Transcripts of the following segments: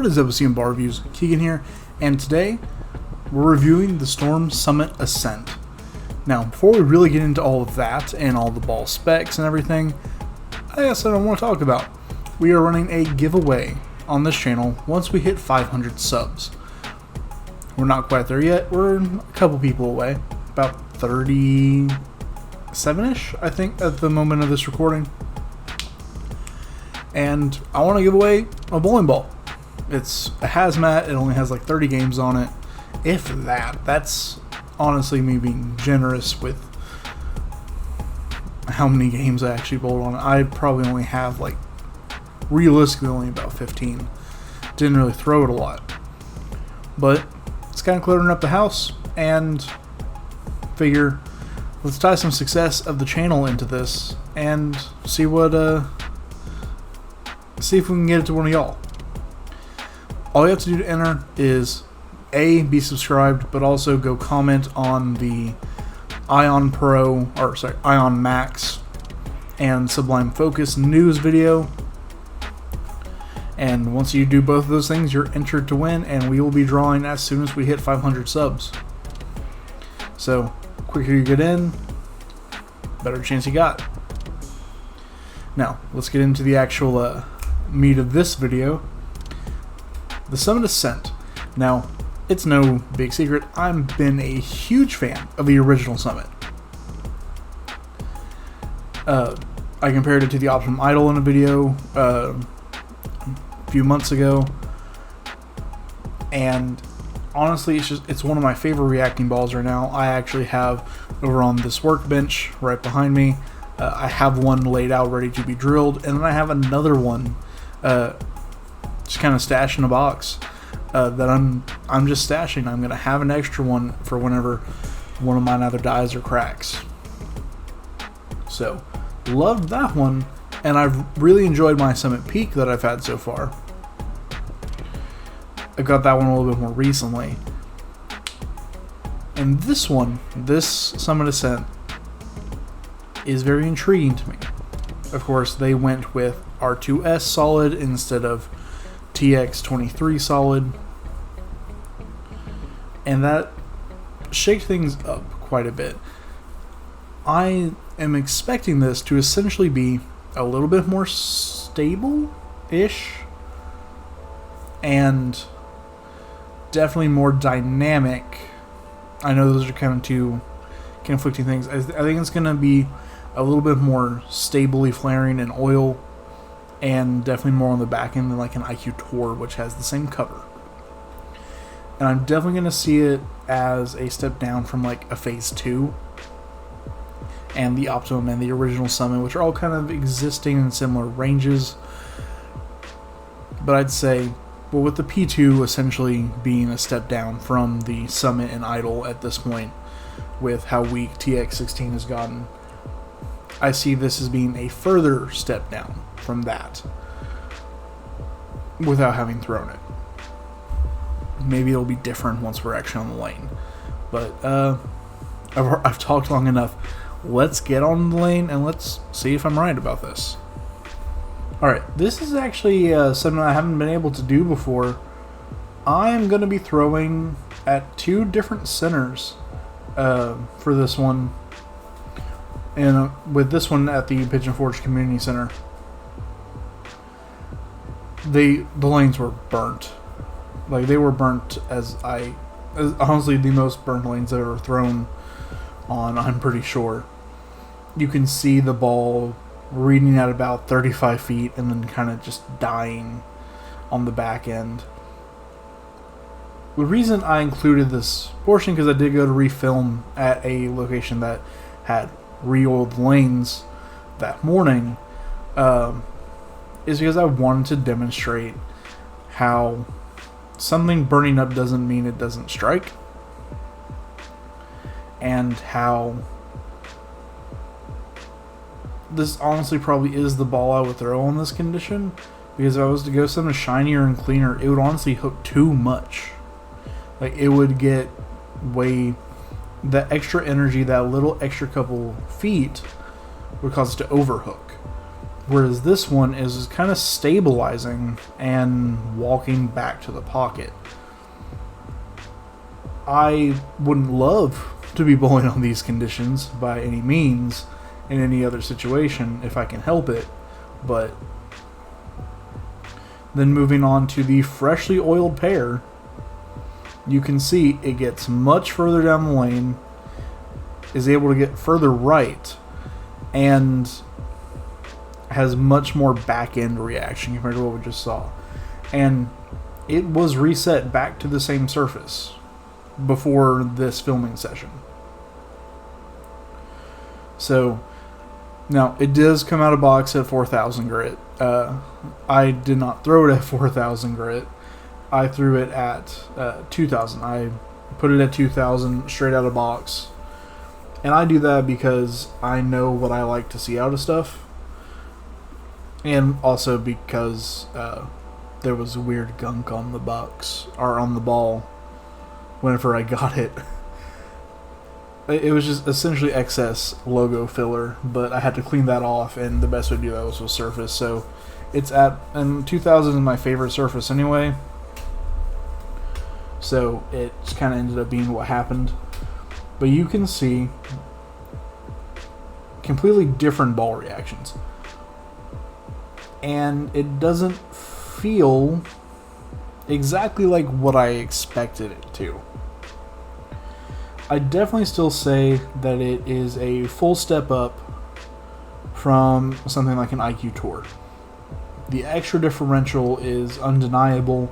What is OSIMA Bar Reviews? Keegan here, and today we're reviewing the Storm Summit Ascent. Now, before we really get into all of that and all the ball specs and everything, I guess I want to talk about. We are running a giveaway on this channel once we hit 500 subs. We're not quite there yet. We're a couple people away, about 37-ish, I think, at the moment of this recording. And I want to give away a bowling ball. It's a hazmat. It only has like 30 games on it, if that. That's honestly me being generous with how many games I actually bowled on it. I probably only have like realistically only about 15. Didn't really throw it a lot, but it's kind of cluttering up the house, and figure let's tie some success of the channel into this and see what see if we can get it to one of y'all. All you have to do to enter is be subscribed, but also go comment on the Ion Max and Sublime Focus news video. And once you do both of those things, you're entered to win, and we will be drawing as soon as we hit 500 subs. So, quicker you get in, better chance you got. Now, let's get into the actual meat of this video. The Summit Ascent. Now, it's no big secret, I've been a huge fan of the original Summit. I compared it to the Optimum Idol in a video a few months ago, and honestly, it's one of my favorite reacting balls right now. I actually have over on this workbench right behind me, I have one laid out ready to be drilled, and then I have another one just kind of stashed in a box that I'm just stashing. I'm gonna have an extra one for whenever one of mine either dies or cracks. So loved that one, and I've really enjoyed my Summit Peak that I've had so far. I got that one a little bit more recently, and this Summit Ascent is very intriguing to me. Of course, they went with R2S solid instead of TX23 solid, and that shaked things up quite a bit. I am expecting this to essentially be a little bit more stable-ish and definitely more dynamic. I know those are kind of two conflicting things. I think it's going to be a little bit more stably flaring in oil, and definitely more on the back end than like an IQ Tour, which has the same cover. And I'm definitely going to see it as a step down from like a Phase 2 and the Optimum and the original Summit, which are all kind of existing in similar ranges. But I'd say, well, with the P2 essentially being a step down from the Summit and Idol at this point, with how weak TX16 has gotten, I see this as being a further step down from that without having thrown it. Maybe it'll be different once we're actually on the lane. But I've talked long enough. Let's get on the lane and let's see if I'm right about this. Alright, this is actually something I haven't been able to do before. I'm going to be throwing at two different centers for this one. And with this one at the Pigeon Forge Community Center, the lanes were burnt. Like, they were burnt as honestly the most burnt lanes I've ever thrown on, I'm pretty sure. You can see the ball reading at about 35 feet and then kind of just dying on the back end. The reason I included this portion, because I did go to refilm at a location that had re-oiled lanes that morning, is because I wanted to demonstrate how something burning up doesn't mean it doesn't strike, and how this honestly probably is the ball I would throw in this condition, because if I was to go something shinier and cleaner, it would honestly hook too much. Like, it would get way, that extra energy, that little extra couple feet would cause it to overhook. Whereas this one is kind of stabilizing and walking back to the pocket. I wouldn't love to be bowling on these conditions by any means in any other situation if I can help it, but then moving on to the freshly oiled pair, you can see it gets much further down the lane, is able to get further right, and has much more back end reaction compared to what we just saw. And it was reset back to the same surface before this filming session. So now it does come out of box at 4,000 grit. I did not throw it at 4,000 grit. I threw it at 2,000. I put it at 2,000 straight out of box. And I do that because I know what I like to see out of stuff. And also because there was weird gunk on the bucks, or on the ball, whenever I got it. It was just essentially excess logo filler, but I had to clean that off, and the best way to do that was with surface. So it's at, and 2000 is my favorite surface anyway. So it just kind of ended up being what happened. But you can see completely different ball reactions. And it doesn't feel exactly like what I expected it to. I definitely still say that it is a full step up from something like an IQ Tour. The extra differential is undeniable,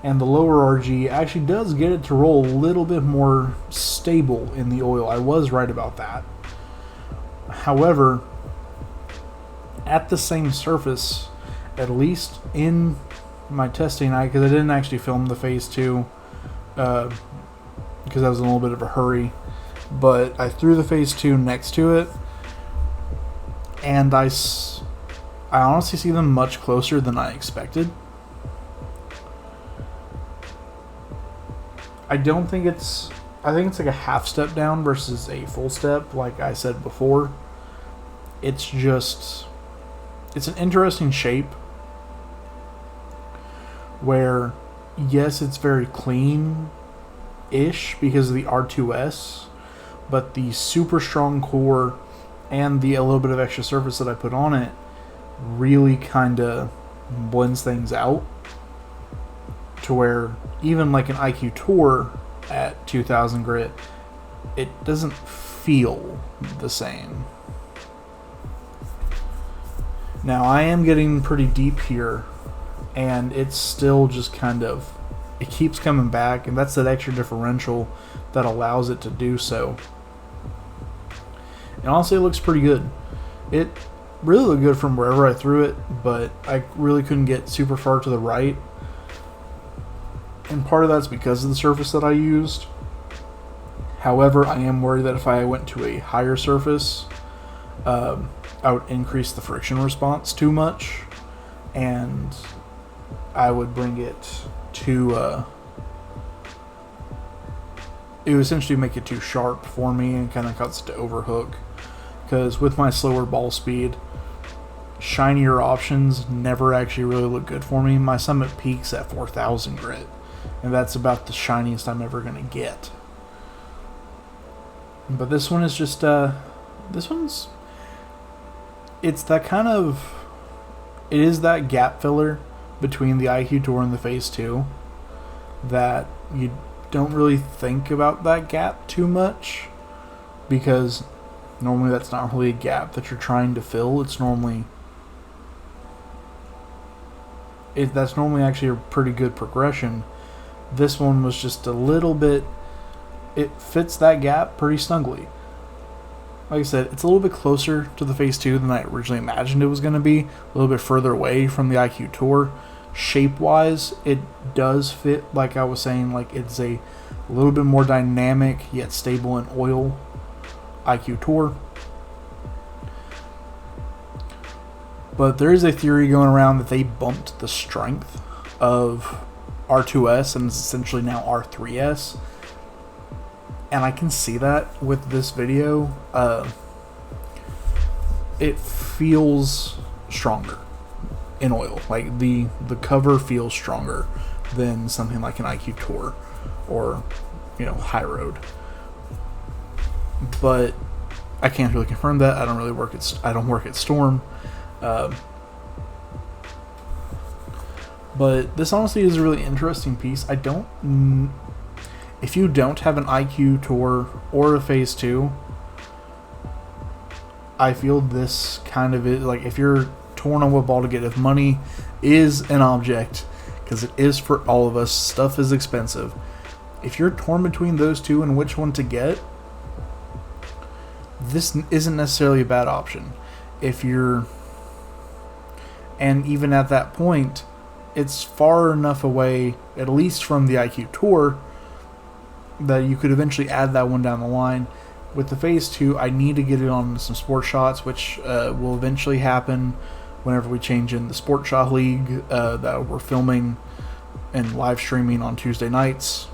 and the lower RG actually does get it to roll a little bit more stable in the oil. I was right about that. However, at the same surface, at least in my testing, because I didn't actually film the phase 2 because I was in a little bit of a hurry, but I threw the phase 2 next to it, and I honestly see them much closer than I expected. I think it's like a half step down versus a full step, like I said before. It's an interesting shape where, yes, it's very clean-ish because of the R2S, but the super strong core and a little bit of extra surface that I put on it really kind of blends things out to where even like an IQ Tour at 2000 grit, it doesn't feel the same. Now I am getting pretty deep here, and it's still just kind of, it keeps coming back, and that's that extra differential that allows it to do so. And honestly, it looks pretty good. It really looked good from wherever I threw it, but I really couldn't get super far to the right. And part of that's because of the surface that I used. However, I am worried that if I went to a higher surface, I would increase the friction response too much, and I would bring it to it would essentially make it too sharp for me and kind of cause it to overhook, because with my slower ball speed, shinier options never actually really look good for me. My Summit peaks at 4,000 grit, and that's about the shiniest I'm ever going to get. But this one is just it's that kind of, it is that gap filler between the IQ Tour and the phase 2 that you don't really think about that gap too much, because normally that's not really a gap that you're trying to fill. That's normally actually a pretty good progression. This one was just a little bit, it fits that gap pretty snugly. Like I said, it's a little bit closer to the phase 2 than I originally imagined it was going to be. A little bit further away from the IQ Tour. Shape-wise, it does fit, like I was saying, like it's a little bit more dynamic yet stable in oil IQ Tour. But there is a theory going around that they bumped the strength of R2S and it's essentially now R3S. And I can see that with this video. It feels stronger in oil. Like the cover feels stronger than something like an IQ Tour or, you know, High Road. But I can't really confirm that. I don't work at Storm. But this honestly is a really interesting piece. If you don't have an IQ Tour or a Phase 2, I feel this kind of is, like, if you're torn on what ball to get, if money is an object, because it is for all of us, stuff is expensive. If you're torn between those two and which one to get, this isn't necessarily a bad option. And even at that point, it's far enough away, at least from the IQ Tour, that you could eventually add that one down the line. With the Phase 2, I need to get it on some Sport Shots, which will eventually happen whenever we change in the Sport Shot League that we're filming and live streaming on Tuesday nights.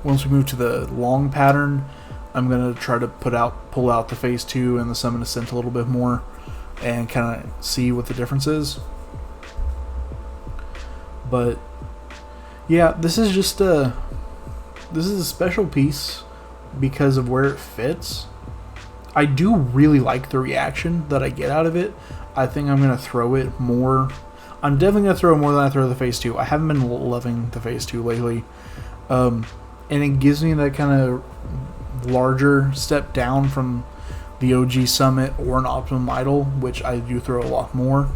Once we move to the long pattern, I'm going to try to pull out the Phase 2 and the Summit Ascent a little bit more and kind of see what the difference is. But yeah, this is a special piece because of where it fits. I do really like the reaction that I get out of it. I think I'm going to throw it more. I'm definitely going to throw it more than I throw the Phase 2. I haven't been loving the Phase 2 lately. And it gives me that kind of larger step down from the OG Summit or an Optimum Idol, which I do throw a lot more.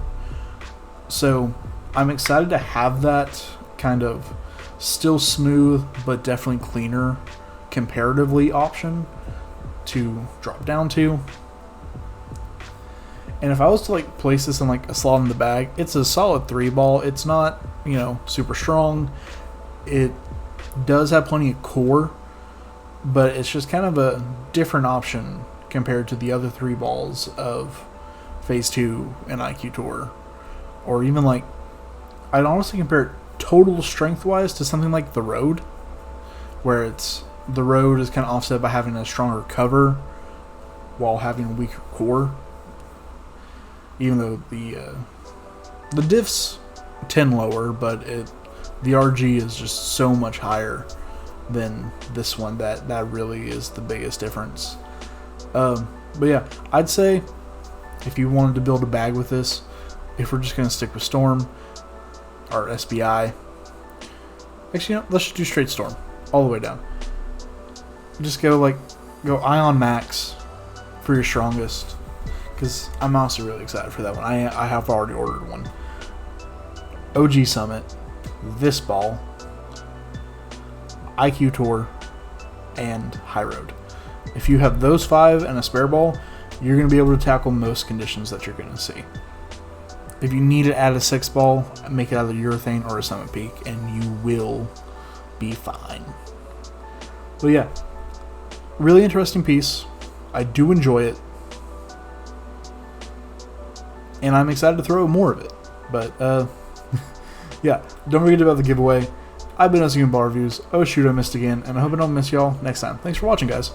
So I'm excited to have that kind of still smooth but definitely cleaner comparatively option to drop down to. And if I was to like place this in like a slot in the bag, it's a solid 3 ball. It's not, you know, super strong. It does have plenty of core, but it's just kind of a different option compared to the other 3 balls of Phase 2 and IQ Tour. Or even like, I'd honestly compare it total strength wise to something like the Road, where the Road is kind of offset by having a stronger cover while having a weaker core. Even though the diffs tend lower, but the RG is just so much higher than this one that really is the biggest difference. But yeah, I'd say if you wanted to build a bag with this, if we're just going to stick with Storm or SBI, actually, you know, let's just do straight Storm all the way down. Just go Ion Max for your strongest, because I'm also really excited for that one. I have already ordered one. OG Summit, this ball, IQ Tour, and High Road. If you have those 5 and a spare ball, you're going to be able to tackle most conditions that you're going to see. If you need to add a 6 ball, make it either urethane or a Summit Peak, and you will be fine. But yeah, really interesting piece. I do enjoy it, and I'm excited to throw more of it. But yeah, don't forget about the giveaway. I've been OSIMA Ball Reviews. Oh shoot, I missed again, and I hope I don't miss y'all next time. Thanks for watching, guys.